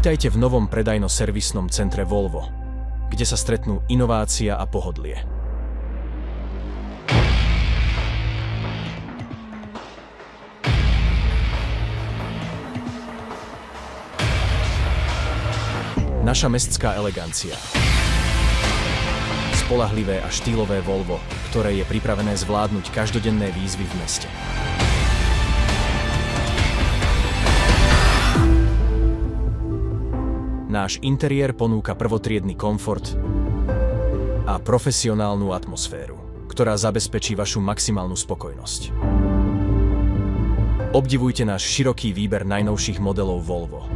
Vítajte v novom predajno-servisnom centre Volvo, kde sa stretnú inovácia a pohodlie. Naša mestská elegancia. Spoľahlivé a štýlové Volvo, ktoré je pripravené zvládnuť každodenné výzvy v meste. Náš interiér ponúka prvotriedny komfort a profesionálnu atmosféru, ktorá zabezpečí vašu maximálnu spokojnosť. Obdivujte náš široký výber najnovších modelov Volvo,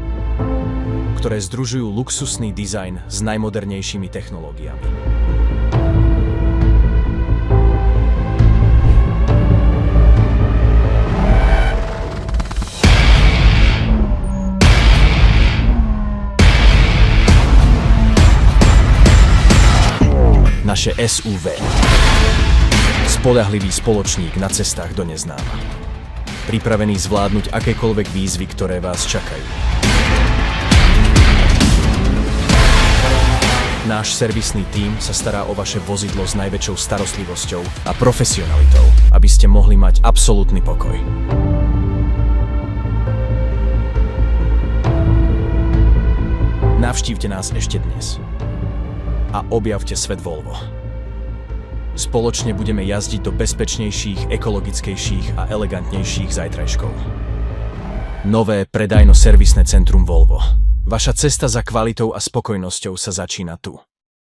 ktoré združujú luxusný dizajn s najmodernejšími technológiami. Naše SUV. Spoľahlivý spoločník na cestách do neznáma. Pripravený zvládnuť akékoľvek výzvy, ktoré vás čakajú. Náš servisný tím sa stará o vaše vozidlo s najväčšou starostlivosťou a profesionalitou, aby ste mohli mať absolútny pokoj. Navštívte nás ešte dnes a objavte svet Volvo. Spoločne budeme jazdiť do bezpečnejších, ekologickejších a elegantnejších zajtrajškov. Nové predajno-servisné centrum Volvo. Vaša cesta za kvalitou a spokojnosťou sa začína tu.